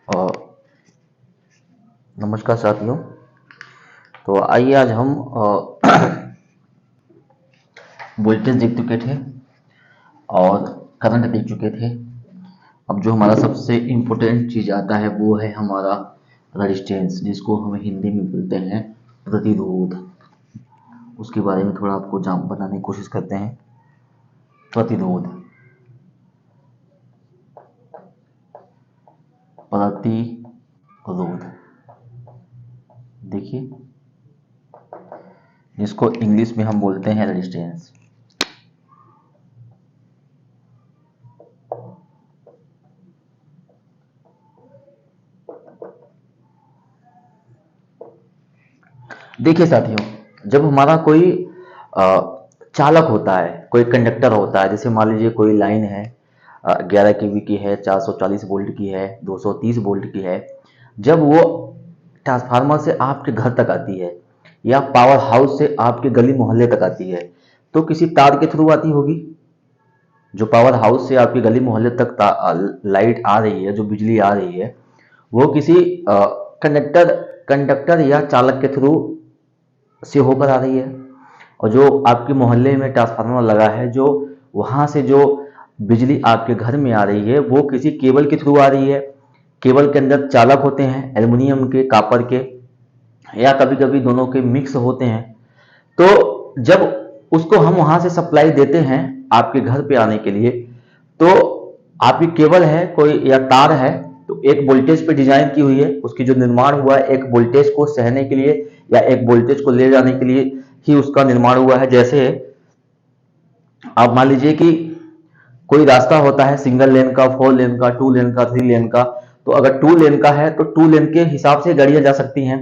अ, नमस्कार साथियों। तो आइए आज हम वोल्टेज देख चुके थे और करंट देख चुके थे। अब जो हमारा सबसे इम्पोर्टेंट चीज आता है वो है हमारा रेजिस्टेंस, जिसको हम हिंदी में बोलते हैं प्रतिरोध। उसके बारे में थोड़ा आपको जान बताने की कोशिश करते हैं। प्रतिरोध, प्रतिरोध देखिए, जिसको इंग्लिश में हम बोलते हैं रेजिस्टेंस। देखिए साथियों, जब हमारा कोई चालक होता है, कोई कंडक्टर होता है, जैसे मान लीजिए कोई लाइन है 11 केवी की है, 440 वोल्ट की है, 230 वोल्ट की है। जब वो ट्रांसफार्मर से आपके घर तक आती है या पावर हाउस से आपके गली मोहल्ले तक आती है, तो किसी तार के थ्रू आती होगी। जो पावर हाउस से आपके गली मोहल्ले तक लाइट आ रही है, जो बिजली आ रही है, वो किसी कंडक्टर कंडक्टर या चालक के थ्रू से होकर आ रही है। और जो आपके मोहल्ले में ट्रांसफार्मर लगा है, जो वहां से जो बिजली आपके घर में आ रही है, वो किसी केबल के थ्रू आ रही है। केबल के अंदर चालक होते हैं, एल्युमिनियम के, कॉपर के, या कभी कभी दोनों के मिक्स होते हैं। तो जब उसको हम वहां से सप्लाई देते हैं आपके घर पे आने के लिए, तो आपकी केबल है कोई या तार है, तो एक वोल्टेज पे डिजाइन की हुई है, उसकी जो निर्माण हुआ है एक वोल्टेज को सहने के लिए या एक वोल्टेज को ले जाने के लिए ही उसका निर्माण हुआ है। जैसे आप मान लीजिए कि कोई रास्ता होता है सिंगल लेन का, 4 लेन का, 2 लेन का, 3 लेन का। तो अगर 2 लेन का है तो 2 लेन के हिसाब से गाड़ियां जा सकती हैं,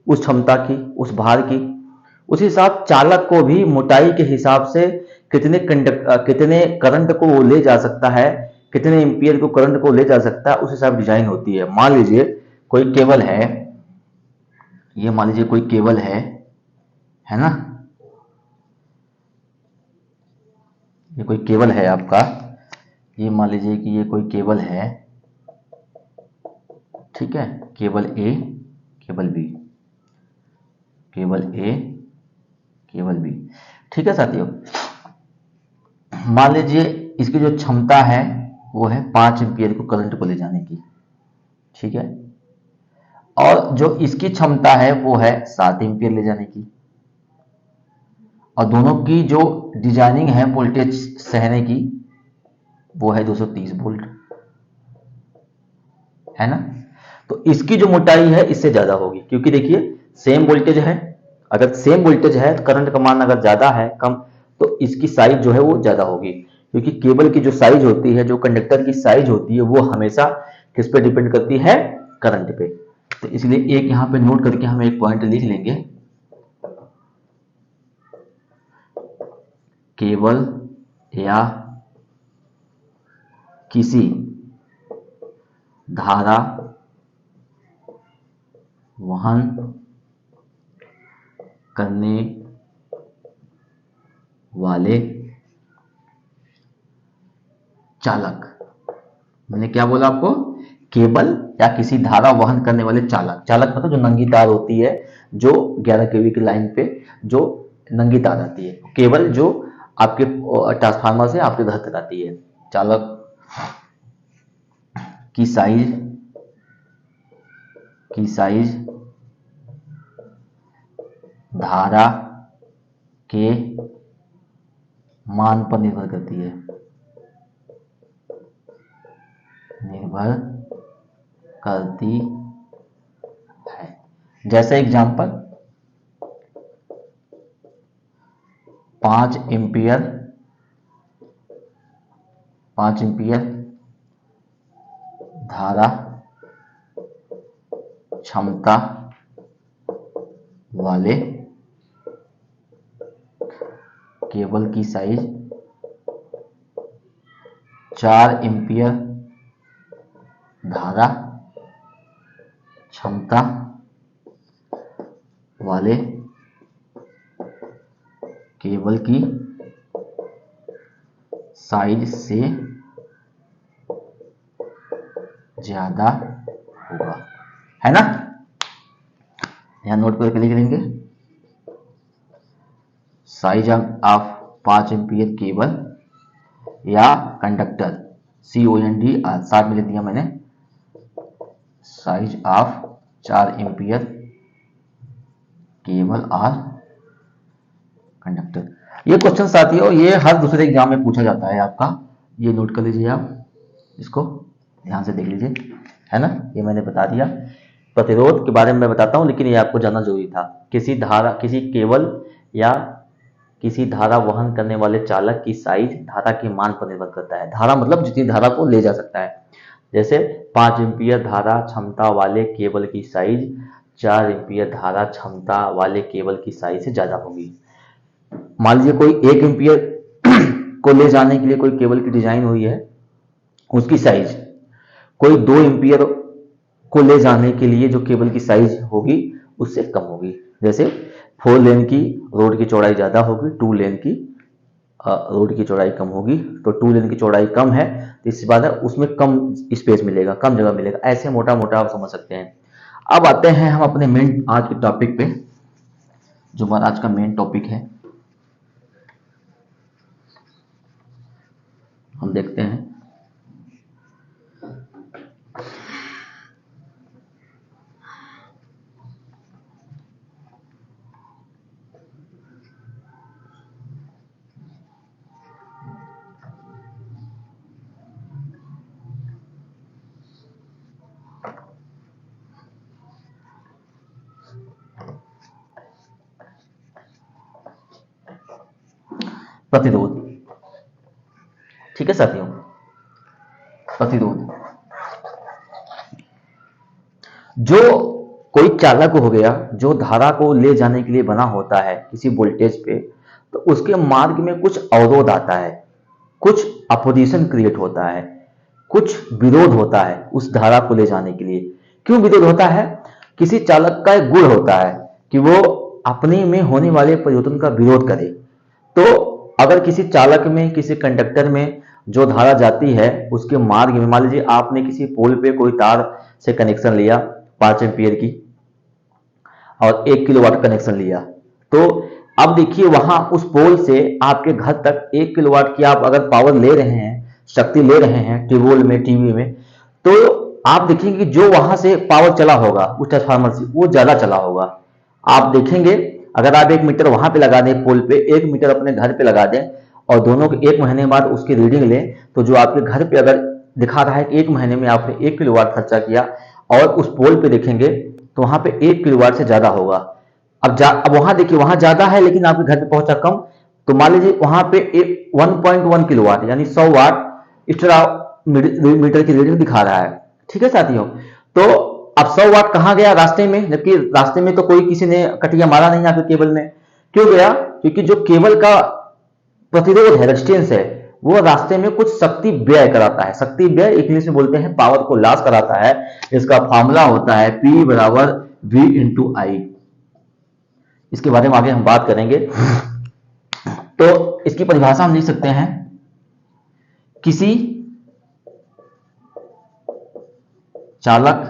उस क्षमता की, उस भार की। उसी हिसाब चालक को भी मोटाई के हिसाब से कितने करंट को वो ले जा सकता है, कितने एम्पियर को करंट को ले जा सकता है, उस हिसाब डिजाइन होती है। मान लीजिए कोई केबल है, ये मान लीजिए कोई केबल है ना, ये कोई केबल है आपका, ये मान लीजिए कि ये कोई केबल है, ठीक है। केबल ए, केबल बी, केबल ए, केबल बी, ठीक है साथियों। मान लीजिए इसकी जो क्षमता है वो है 5 एम्पियर को करंट को ले जाने की, ठीक है। और जो इसकी क्षमता है वो है 7 एम्पियर ले जाने की। और दोनों की जो डिजाइनिंग है वोल्टेज सहने की, वो है 230 वोल्ट, है ना। तो इसकी जो मोटाई है इससे ज्यादा होगी, क्योंकि देखिए सेम वोल्टेज है। अगर सेम वोल्टेज है तो करंट का मान अगर ज्यादा है कम, तो इसकी साइज जो है वो ज्यादा होगी। क्योंकि केबल की जो साइज होती है, जो कंडक्टर की साइज होती है, वो हमेशा किस पे डिपेंड करती है? करंट पे। तो इसलिए एक यहां पे नोट करके हम एक पॉइंट लिख लेंगे, केबल या किसी धारा वहन करने वाले चालक। मैंने क्या बोला आपको? केबल या किसी धारा वहन करने वाले चालक। चालक मतलब जो नंगी तार होती है, जो 11 केवी की लाइन पे जो नंगी तार आती है। केबल जो आपके ट्रांसफार्मर से आपके घर तक आती है। चालक की साइज धारा के मान पर निर्भर करती है, निर्भर करती है। जैसे एग्जांपल 5 एम्पियर 5 एम्पियर धारा क्षमता वाले केबल की साइज 4 एम्पियर धारा क्षमता वाले केबल की साइज से ज्यादा होगा, है ना। यहां नोट करके लिख लेंगे, साइज ऑफ 5 एम्पियर केबल या कंडक्टर, COND साथ में लिख दिया मैंने, साइज ऑफ 4 एम्पियर केबल और कंडक्टर। ये क्वेश्चन साथियों ये हर दूसरे एग्जाम में पूछा जाता है आपका, ये नोट कर लीजिए आप, इसको ध्यान से देख लीजिए, है ना। ये मैंने बता दिया, प्रतिरोध के बारे में मैं बताता हूं, लेकिन ये आपको जानना जरूरी था। किसी धारा, किसी केबल या किसी धारा वहन करने वाले चालक की साइज धारा के मान पर निर्भर करता है। धारा मतलब जितनी धारा को ले जा सकता है। जैसे 5 एम्पियर धारा क्षमता वाले केबल की साइज 4 एम्पियर धारा क्षमता वाले केबल की साइज से ज्यादा होगी। मान लीजिए कोई 1 एम्पियर को ले जाने के लिए कोई केबल की डिजाइन हुई है, उसकी साइज कोई 2 एम्पियर को ले जाने के लिए जो केबल की साइज होगी उससे कम होगी। जैसे 4 लेन की रोड की चौड़ाई ज्यादा होगी, 2 लेन की रोड की चौड़ाई कम होगी, तो 2 लेन की चौड़ाई कम है तो इससे बाद उसमें कम स्पेस मिलेगा, कम जगह मिलेगा, ऐसे मोटा मोटा आप समझ सकते हैं। अब आते हैं हम अपने मेन आज के टॉपिक पे, जो हमारा आज का मेन टॉपिक है, हम देखते हैं। प्रतिरोध, ठीक है साथियों। प्रतिरोध जो कोई चालक हो गया जो धारा को ले जाने के लिए बना होता है किसी वोल्टेज पे, तो उसके मार्ग में कुछ अवरोध आता है, कुछ अपोजिशन क्रिएट होता है, कुछ विरोध होता है उस धारा को ले जाने के लिए। क्यों विरोध होता है? किसी चालक का एक गुण होता है कि वो अपने में होने वाले परिवर्तन का विरोध करे। तो अगर किसी चालक में, किसी कंडक्टर में जो धारा जाती है उसके मार्ग में, मान लीजिए आपने किसी पोल पे कोई तार से कनेक्शन लिया 5 एम्पियर की और 1 किलोवाट कनेक्शन लिया, तो अब देखिए वहां उस पोल से आपके घर तक 1 किलोवाट की आप अगर पावर ले रहे हैं, शक्ति ले रहे हैं ट्यूबवेल में, टीवी में, तो आप देखेंगे कि जो वहां से पावर चला होगा उस ट्रांसफार्मर से वो ज्यादा चला होगा। आप देखेंगे अगर आप 1 मीटर वहां पे लगा दें पोल पे, 1 मीटर अपने घर पे लगा दें और दोनों के 1 महीने बाद उसकी रीडिंग लें, तो जो आपके घर पे अगर दिखा रहा है कि 1 महीने में आपने 1 किलोवाट खर्चा किया और उस पोल पे देखेंगे तो वहां पे 1 किलोवाट से ज्यादा होगा। अब वहां देखिए वहां ज्यादा है लेकिन आपके घर पे पहुंचा कम, तो मान लीजिए वहां पे 1.1 किलोवाट यानी 100 वाट एक्स्ट्रा मीटर की रीडिंग दिखा रहा है। ठीक है साथियों, तो अब 100 वाट कहां गया? रास्ते में, जबकि रास्ते में तो कोई किसी ने कटिया मारा नहीं आपके केबल में। क्यों गया? क्योंकि जो केबल का प्रतिरोध है, रेजिस्टेंस है, वो रास्ते में कुछ शक्ति व्यय कराता है। शक्ति व्यय इंग्लिश में बोलते हैं पावर को लॉस कराता है। इसका फॉर्मूला होता है P बराबर V इंटू आई। इसके बारे में आगे हम बात करेंगे। तो इसकी परिभाषा हम लिख सकते हैं, किसी चालक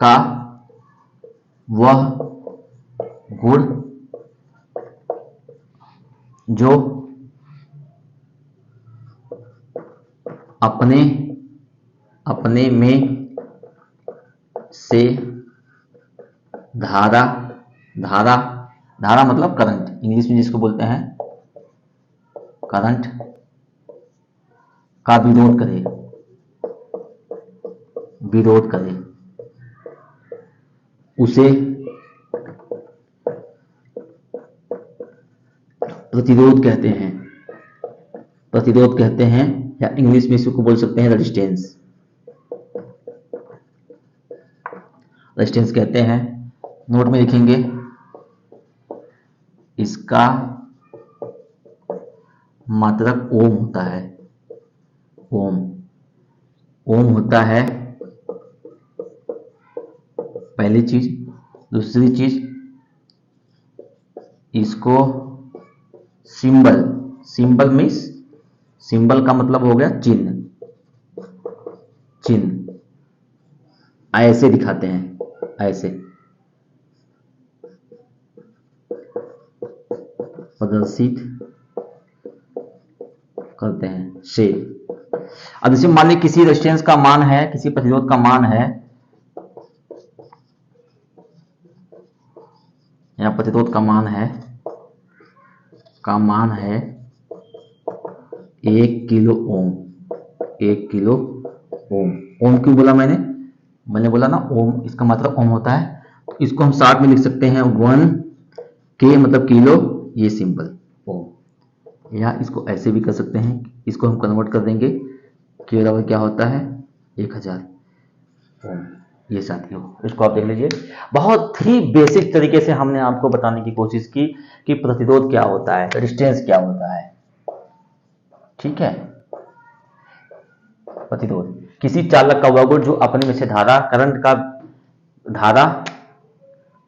का वह गुण जो अपने में से धारा मतलब करंट, इंग्लिश में जिसको बोलते हैं करंट का विरोध करे उसे प्रतिरोध कहते हैं, या इंग्लिश में इसको बोल सकते हैं रेजिस्टेंस कहते हैं। नोट में लिखेंगे, इसका मात्रक ओम होता है। ओम होता है पहली चीज। दूसरी चीज, इसको सिंबल मीन्स, सिंबल का मतलब हो गया चिन्ह, चिन्ह ऐसे दिखाते हैं, ऐसे प्रदर्शित करते हैं से। अब जैसे मान लीजिए किसी रेजिस्टेंस का मान है, किसी प्रतिरोध का मान है, या प्रतिरोध का मान है 1 किलो ओम। 1 kilo ohm. ओम क्यों बोला मैंने बोला ना ओम, इसका मतलब ओम होता है, तो इसको हम साथ में लिख सकते हैं 1 के मतलब किलो, ये सिंबल ओम। या इसको ऐसे भी कर सकते हैं, इसको हम कन्वर्ट कर देंगे, के बराबर क्या होता है 1000 ओम। ये साथियों इसको आप देख लीजिए, बहुत ही बेसिक तरीके से हमने आपको बताने की कोशिश की कि प्रतिरोध क्या होता है, रेजिस्टेंस क्या होता है। ठीक है, प्रतिरोध किसी चालक का वह गुण जो अपने में से धारा, करंट का धारा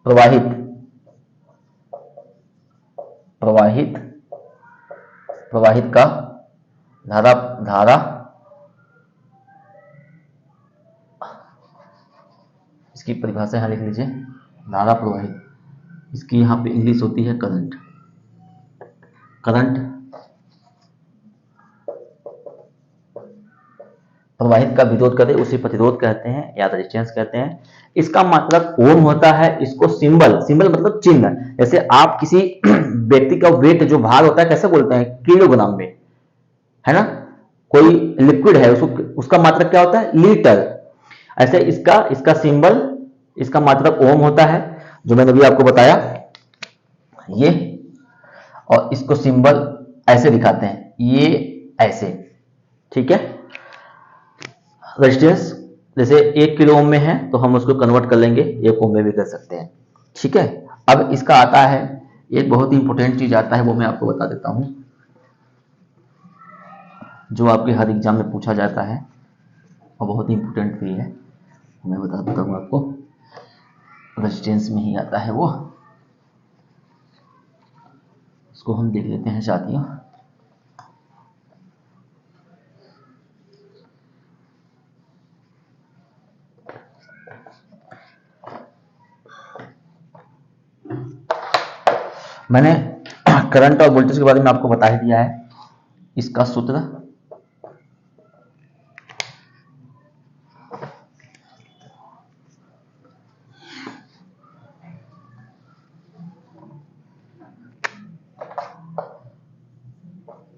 प्रवाहित का धारा इसकी परिभाषा यहां लिख लीजिए, धारा प्रवाहित, इसकी यहां पे इंग्लिश होती है करंट। प्रवाहित का विरोध करे उसे प्रतिरोध कहते हैं या रेजिस्टेंस कहते हैं। इसका मतलब ओम होता है, इसको सिंबल मतलब चिन्ह। जैसे आप किसी व्यक्ति का वेट जो भार होता है कैसे बोलते हैं, किलोग्राम में, है ना। कोई लिक्विड है उसका मात्रक क्या होता है, लीटर। ऐसे इसका सिंबल, इसका मात्रक ओम होता है, जो मैंने अभी आपको बताया ये। और इसको सिंबल ऐसे दिखाते हैं, ये ऐसे। ठीक है, रेजिस्टेंस जैसे 1 किलो ओम में है तो हम उसको कन्वर्ट कर लेंगे 1 ओम में भी कर सकते हैं। ठीक है, अब इसका आता है एक बहुत ही इंपॉर्टेंट चीज आता है, वो मैं आपको बता देता हूं, जो आपके हर एग्जाम में पूछा जाता है और बहुत ही इंपॉर्टेंट भी है, मैं बता देता हूं आपको। रेजिस्टेंस में ही आता है वो, उसको हम देख लेते हैं साथियों। मैंने करंट और वोल्टेज के बारे में आपको बता ही दिया है। इसका सूत्र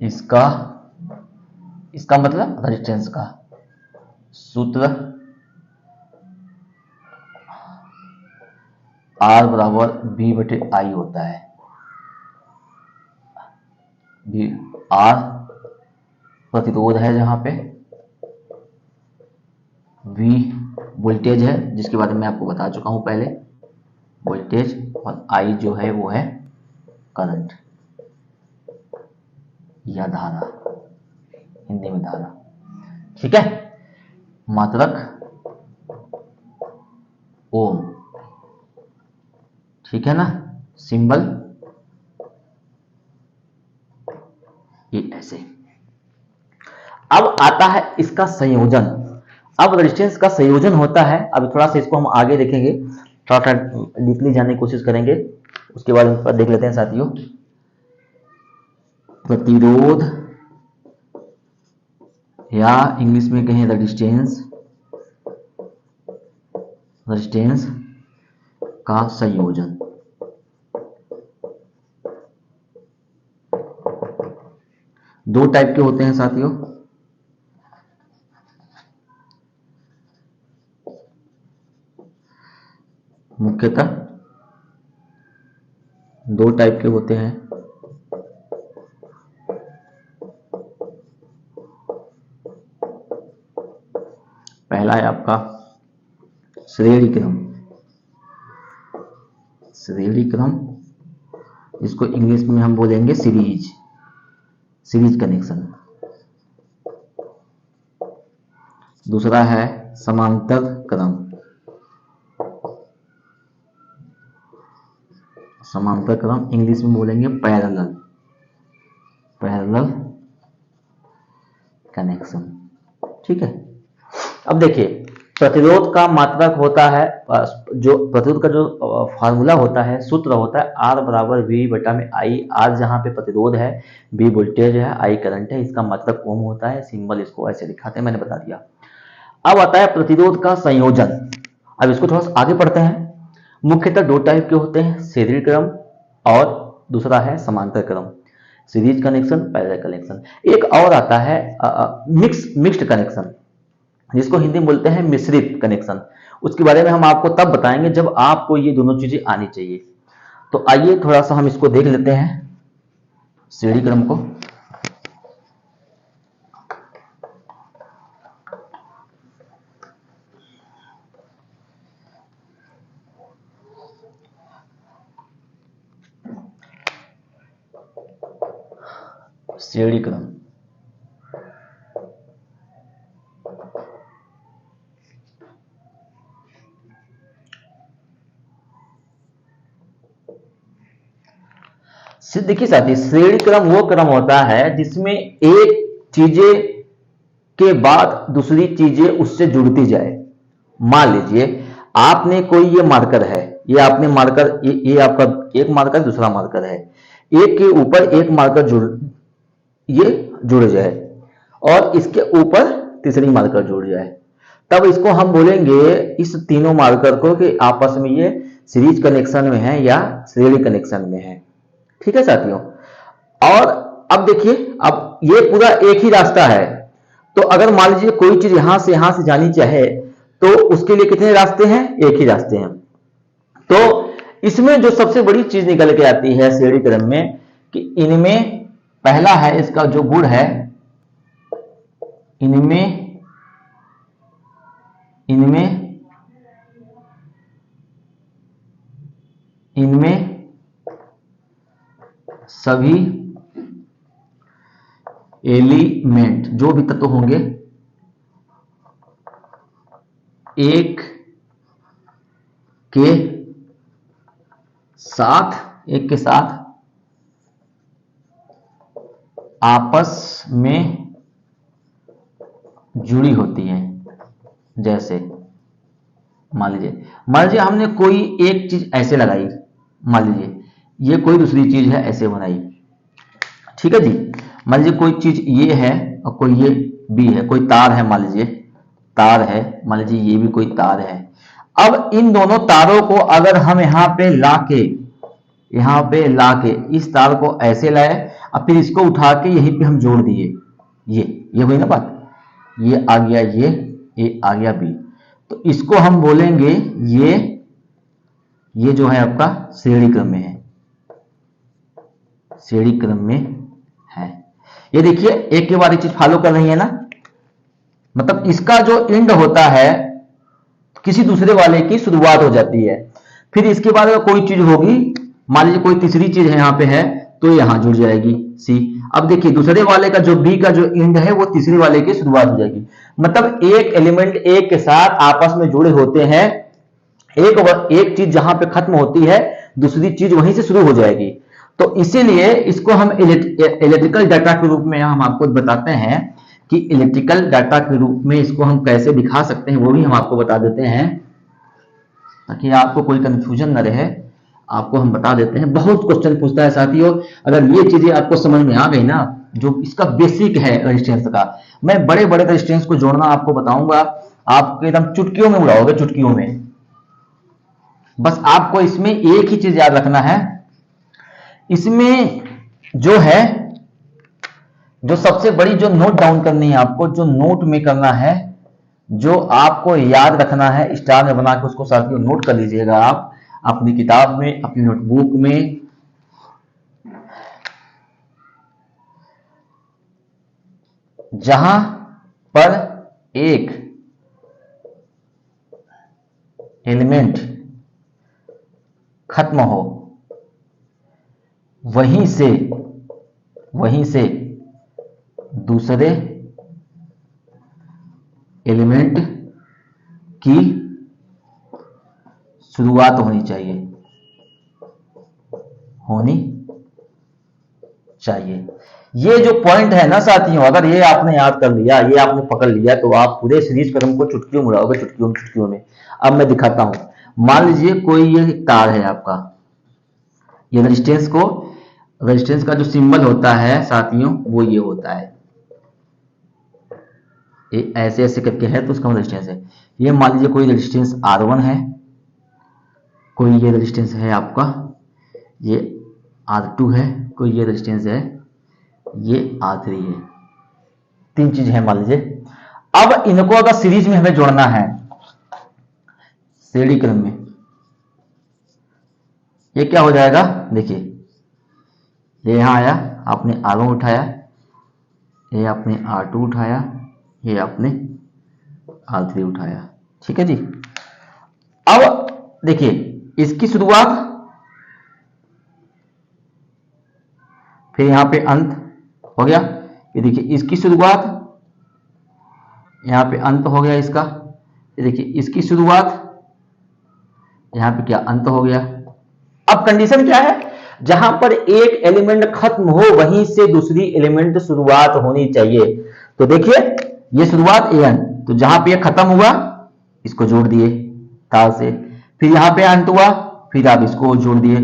इसका मतलब रेजिस्टेंस का सूत्र R बराबर V/I होता है। R प्रतिरोध है जहां पे, V वोल्टेज है जिसके बारे में आपको बता चुका हूं पहले, वोल्टेज, और I जो है वो है करंट या धारा, हिंदी में धारा। ठीक है, मात्रक ओम। ठीक है ना, सिंबल ये ऐसे। अब आता है इसका संयोजन। अब रेजिस्टेंस का संयोजन होता है, अब थोड़ा सा इसको हम आगे देखेंगे, थोड़ा डीपली जानने की कोशिश करेंगे, उसके बाद पर देख लेते हैं साथियों। प्रतिरोध या इंग्लिश में कहें रेजिस्टेंस का संयोजन। दो टाइप के होते हैं साथियों, मुख्यतः दो टाइप के होते हैं। पहला है आपका श्रेणी क्रम, इसको इंग्लिश में हम बोलेंगे सीरीज कनेक्शन। दूसरा है समांतर क्रम, इंग्लिश में बोलेंगे पैरेलल कनेक्शन। ठीक है, अब देखिए, प्रतिरोध का मात्रक होता है, जो प्रतिरोध का जो फार्मूला होता है, सूत्र होता है R बराबर V बटा में I। R जहाँ पे प्रतिरोध है, V वोल्टेज है, I करंट है, इसका मात्रक ओम होता है। सिंबल इसको ऐसे दिखाते हैं, मैंने बता दिया। अब आता है प्रतिरोध का संयोजन। अब इसको थोड़ा सा आगे पढ़ते हैं। मुख्यतः दो टाइप के होते हैं, सीरीज क्रम और दूसरा है समांतर क्रम। Series connection, parallel connection. एक और आता है मिक्स्ड कनेक्शन, जिसको हिंदी में बोलते हैं मिश्रित कनेक्शन। उसके बारे में हम आपको तब बताएंगे जब आपको ये दोनों चीजें आनी चाहिए। तो आइए थोड़ा सा हम इसको देख लेते हैं, सीढ़ी क्रम को। सीढ़ी क्रम, देखिए साथी, श्रेणी क्रम वो क्रम होता है जिसमें एक चीजें के बाद दूसरी चीजें उससे जुड़ती जाए। मान लीजिए आपने कोई ये मार्कर है, ये आपने मार्कर, ये आपका एक मार्कर, दूसरा मार्कर है, एक के ऊपर एक मार्कर जुड़ जाए और इसके ऊपर तीसरी मार्कर जुड़ जाए, तब इसको हम बोलेंगे इस तीनों मार्कर को कि आपस में ये सीरीज कनेक्शन में है या श्रेणी कनेक्शन में है। ठीक है साथियों। और अब देखिए, अब ये पूरा एक ही रास्ता है, तो अगर मान लीजिए कोई चीज यहां से जानी चाहे तो उसके लिए कितने रास्ते हैं? एक ही रास्ते हैं। तो इसमें जो सबसे बड़ी चीज निकल के आती है श्रेणी क्रम में कि इनमें पहला है, इसका जो गुण है, इनमें सभी एलिमेंट, जो भी तत्व होंगे, एक के साथ आपस में जुड़ी होती हैं। जैसे मान लीजिए हमने कोई एक चीज ऐसे लगाई, मान लीजिए ये कोई दूसरी चीज है ऐसे बनाई, ठीक है जी। मान लीजिए कोई चीज ये है और कोई ये बी है, कोई तार है, मान लीजिए तार है, मान लीजिए ये भी कोई तार है। अब इन दोनों तारों को अगर हम यहाँ पे लाके इस तार को ऐसे लाए और फिर इसको उठा के यहीं पे हम जोड़ दिए, ये हुई ना बात, ये आ गया ये आ गया बी, तो इसको हम बोलेंगे ये जो है आपका श्रेणी क्रम में है, श्रेणी क्रम में है। ये देखिए एक के बाद एक चीज फॉलो कर रही है ना, मतलब इसका जो एंड होता है किसी दूसरे वाले की शुरुआत हो जाती है, फिर इसके बाद अगर कोई चीज होगी, मान लीजिए कोई तीसरी चीज है यहाँ पे है, तो यहां जुड़ जाएगी सी। अब देखिए दूसरे वाले का जो बी का जो एंड है वो तीसरे वाले की शुरुआत हो जाएगी, मतलब एक एलिमेंट एक के साथ आपस में जुड़े होते हैं। एक चीज जहां पे खत्म होती है दूसरी चीज वहीं से शुरू हो जाएगी। तो इसीलिए इसको हम इलेक्ट्रिकल डाटा के रूप में हम आपको बताते हैं कि इलेक्ट्रिकल डाटा के रूप में इसको हम कैसे दिखा सकते हैं, वो भी हम आपको बता देते हैं ताकि आपको कोई कंफ्यूजन न रहे। आपको हम बता देते हैं, बहुत क्वेश्चन पूछता है साथियों, अगर ये चीजें आपको समझ में आ गई ना, जो इसका बेसिक है रेजिस्टेंस का, मैं बड़े बड़े रेजिस्टेंस को जोड़ना आपको बताऊंगा, आप एकदम चुटकियों में उड़ाओगे, चुटकियों में। बस आपको इसमें एक ही चीज याद रखना है, इसमें जो है, जो सबसे बड़ी जो नोट डाउन करनी है आपको, जो नोट में करना है, जो आपको याद रखना है, स्टार में बना के उसको साथियों नोट कर लीजिएगा आप अपनी किताब में, अपनी नोटबुक में। जहां पर एक एलिमेंट खत्म हो वहीं से दूसरे एलिमेंट की शुरुआत होनी चाहिए। ये जो पॉइंट है ना साथियों, अगर ये आपने याद कर लिया, ये आपने पकड़ लिया, तो आप पूरे सीरीज क्रम को चुटकियों में उड़ाओगे, चुटकियों में। अब मैं दिखाता हूं। मान लीजिए कोई ये तार है आपका, ये रेजिस्टेंस का जो सिंबल होता है साथियों वो ये होता है, ये ऐसे ऐसे करके है तो उसका रेजिस्टेंस है। ये मान लीजिए कोई रेजिस्टेंस R1 है, कोई ये रेजिस्टेंस है आपका, ये R2 है, कोई ये रेजिस्टेंस है, ये R3 है। 3 चीज है मान लीजिए। अब इनको अगर सीरीज में हमें जोड़ना है, श्रेणी क्रम में, ये क्या हो जाएगा, देखिए ये यहां आया, आपने R1 उठाया, ये आपने R2 उठाया, ये आपने R3 उठाया, ठीक है जी। अब देखिए इसकी शुरुआत, फिर यहां पे अंत हो गया, ये देखिए इसकी शुरुआत, यहां पे अंत हो गया इसका, ये देखिए इसकी शुरुआत, यहां पे क्या अंत हो गया। अब कंडीशन क्या है, जहां पर एक एलिमेंट खत्म हो वहीं से दूसरी एलिमेंट शुरुआत होनी चाहिए। तो देखिए ये शुरुआत AN, तो जहां पे ये खत्म हुआ इसको जोड़ दिए तार से, फिर यहां पे अंत हुआ, फिर आप इसको जोड़ दिए।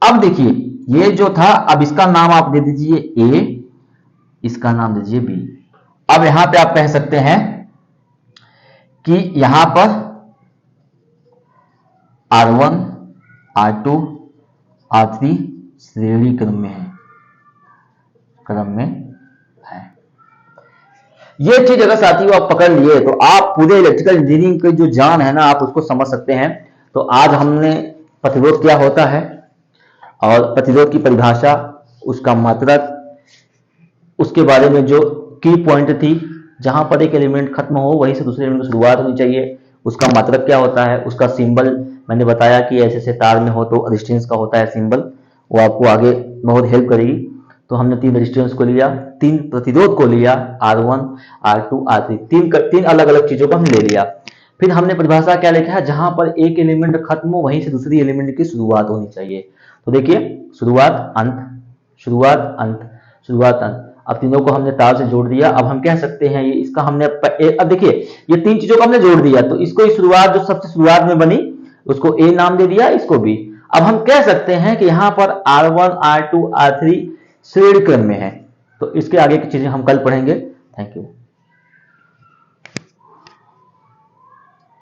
अब देखिए ये जो था, अब इसका नाम आप दे दीजिए A, इसका नाम दीजिए B। अब यहां पे आप कह सकते हैं कि यहां पर R1 R2 R3 श्रेणी क्रम में है, ये चीज अगर साथियों आप पकड़ लिए तो आप पूरे इलेक्ट्रिकल इंजीनियरिंग की जो जान है ना, आप उसको समझ सकते हैं। तो आज हमने प्रतिरोध क्या होता है और प्रतिरोध की परिभाषा, उसका मात्रक, उसके बारे में जो की पॉइंट थी, जहां पर एक एलिमेंट खत्म हो वहीं से दूसरे एलिमेंट की शुरुआत होनी चाहिए, उसका मात्रक क्या होता है, उसका सिंबल मैंने बताया कि ऐसे ऐसे तार में हो तो रेजिस्टेंस का होता है सिंबल, वो आपको आगे बहुत हेल्प करेगी। तो हमने 3 रेजिस्टेंस को लिया, 3 प्रतिरोध को लिया, R1 R2 R3, तीन अलग अलग चीजों को हमने ले लिया। फिर हमने परिभाषा क्या लिखा है, जहां पर एक एलिमेंट खत्म हो वहीं से दूसरी एलिमेंट की शुरुआत होनी चाहिए। तो देखिए शुरुआत अंत, शुरुआत अंत, शुरुआत अंत। अब तीनों को हमने तार से जोड़ दिया। अब हम कह सकते हैं ये इसका हमने अब देखिए ये 3 चीजों को हमने जोड़ दिया, तो इसको शुरुआत जो सबसे शुरुआत में बनी उसको A नाम दे दिया, इसको B। अब हम कह सकते हैं कि यहां पर R1 R2 R3 श्रेणी क्रम में है। तो इसके आगे की चीजें हम कल पढ़ेंगे। Thank you.